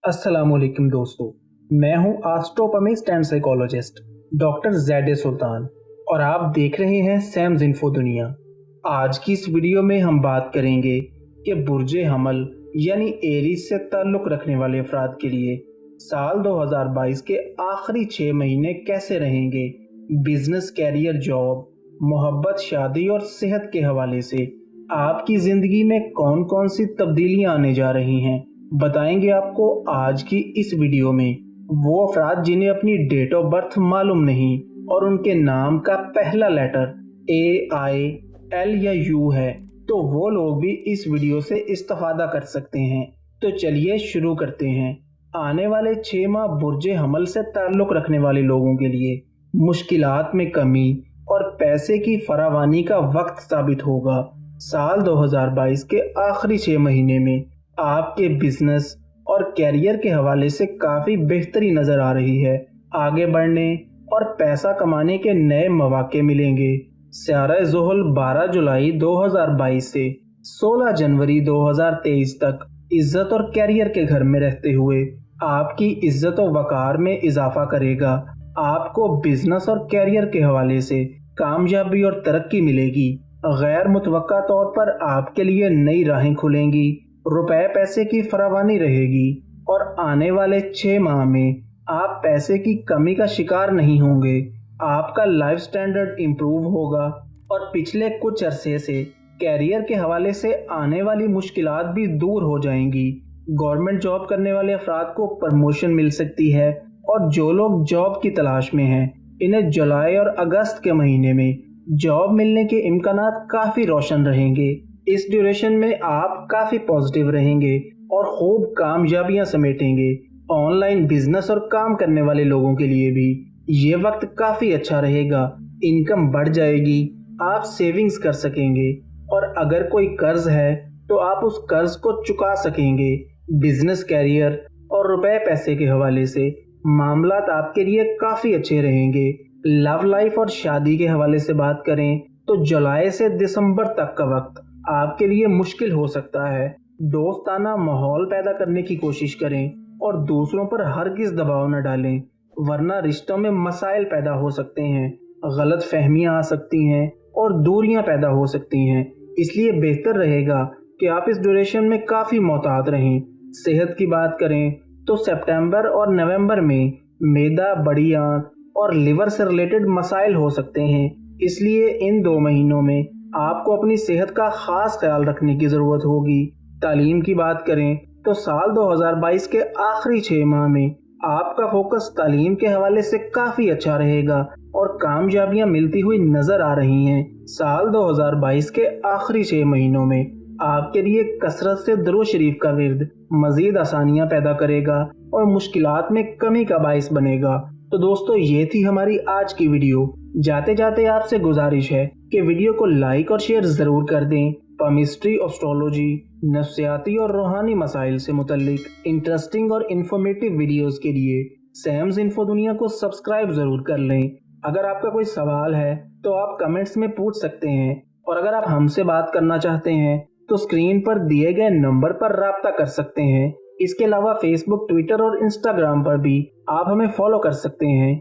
अस्सलामुअलैकुम दोस्तों, मैं हूं एस्ट्रोपमिस्ट एंड साइकोलॉजिस्ट डॉक्टर ज़ैद सुल्तान और आप देख रहे हैं सैम्स इन्फो दुनिया। आज की इस वीडियो में हम बात करेंगे कि बुर्जे हमल यानी एरीज से ताल्लुक़ रखने वाले अफराद के लिए साल 2022 के आखिरी 6 महीने कैसे रहेंगे। बिजनेस, कैरियर, जॉब, मोहब्बत, शादी और सेहत के हवाले से आपकी ज़िंदगी में कौन कौन सी तब्दीलियां आने जा रही हैं, बताएंगे आपको आज की इस वीडियो में। वो अफराद जिन्हें अपनी डेट ऑफ बर्थ मालूम नहीं और उनके नाम का पहला लेटर ए, आई, एल या यू है, तो वो लोग भी इस वीडियो से इस्तेफादा कर सकते हैं। तो चलिए शुरू करते हैं। आने वाले 6 माह बुर्जे हमल से ताल्लुक़ रखने वाले लोगों के लिए मुश्किलात में कमी और पैसे की फरावानी का वक्त साबित होगा। साल 2022 के आखिरी 6 महीने में आपके बिजनेस और कैरियर के हवाले से काफ़ी बेहतरी नज़र आ रही है। आगे बढ़ने और पैसा कमाने के नए मौके मिलेंगे। सियारा ज़ुहल 12 जुलाई 2022 से 16 जनवरी 2023 तक इज्जत और कैरियर के घर में रहते हुए आपकी इज्जत और वक़ार में इजाफा करेगा। आपको बिजनेस और कैरियर के हवाले से कामयाबी और तरक्की मिलेगी। गैर मुतवक्का तौर पर आपके लिए नई राहें खुलेंगी। रुपए पैसे की फरावानी रहेगी और आने वाले 6 माह में आप पैसे की कमी का शिकार नहीं होंगे। आपका लाइफ स्टैंडर्ड इम्प्रूव होगा और पिछले कुछ अरसे से कैरियर के हवाले से आने वाली मुश्किलात भी दूर हो जाएंगी। गवर्नमेंट जॉब करने वाले अफराद को प्रमोशन मिल सकती है और जो लोग जॉब की तलाश में हैं, इन्हें जुलाई और अगस्त के महीने में जॉब मिलने के इम्कानात काफ़ी रोशन रहेंगे। इस ड्यूरेशन में आप काफ़ी पॉजिटिव रहेंगे और खूब कामयाबियां समेटेंगे। ऑनलाइन बिजनेस और काम करने वाले लोगों के लिए भी ये वक्त काफ़ी अच्छा रहेगा। इनकम बढ़ जाएगी, आप सेविंग्स कर सकेंगे और अगर कोई कर्ज है तो आप उस कर्ज को चुका सकेंगे। बिजनेस, कैरियर और रुपए पैसे के हवाले से मामलात आपके लिए काफ़ी अच्छे रहेंगे। लव लाइफ और शादी के हवाले से बात करें तो जुलाई से दिसंबर तक का वक्त आपके लिए मुश्किल हो सकता है। दोस्ताना माहौल पैदा करने की कोशिश करें और दूसरों पर हरगिज दबाव न डालें, वरना रिश्तों में मसाइल पैदा हो सकते हैं, गलत फहमियाँ आ सकती हैं और दूरियां पैदा हो सकती हैं। इसलिए बेहतर रहेगा कि आप इस ड्यूरेशन में काफ़ी मोहतात रहें। सेहत की बात करें तो सितंबर और नवंबर में मैदा, बड़ी आंत और लिवर से रिलेटेड मसाइल हो सकते हैं। इसलिए इन 2 महीनों में आपको अपनी सेहत का खास ख्याल रखने की ज़रूरत होगी। तालीम की बात करें तो साल 2022 के आखिरी 6 माह में आपका फोकस तालीम के हवाले से काफ़ी अच्छा रहेगा और कामयाबियां मिलती हुई नज़र आ रही हैं। साल 2022 के आखिरी 6 महीनों में आपके लिए कसरत से दुरूद शरीफ का विर्द मज़ीद आसानियां पैदा करेगा और मुश्किलात में कमी का बाइस बनेगा। तो दोस्तों, ये थी हमारी आज की वीडियो। जाते जाते आपसे गुजारिश है कि वीडियो को लाइक और शेयर ज़रूर कर दें। केमिस्ट्री, एस्ट्रोलॉजी, नफ्सियाती और रूहानी मसाइल से मुतल्लिक इंटरेस्टिंग और इन्फॉर्मेटिव वीडियोस के लिए सैम्स इन्फो दुनिया को सब्सक्राइब ज़रूर कर लें। अगर आपका कोई सवाल है तो आप कमेंट्स में पूछ सकते हैं और अगर आप हमसे बात करना चाहते हैं तो स्क्रीन पर दिए गए नंबर पर राब्ता कर सकते हैं। इसके अलावा फेसबुक, ट्विटर और इंस्टाग्राम पर भी आप हमें फॉलो कर सकते हैं।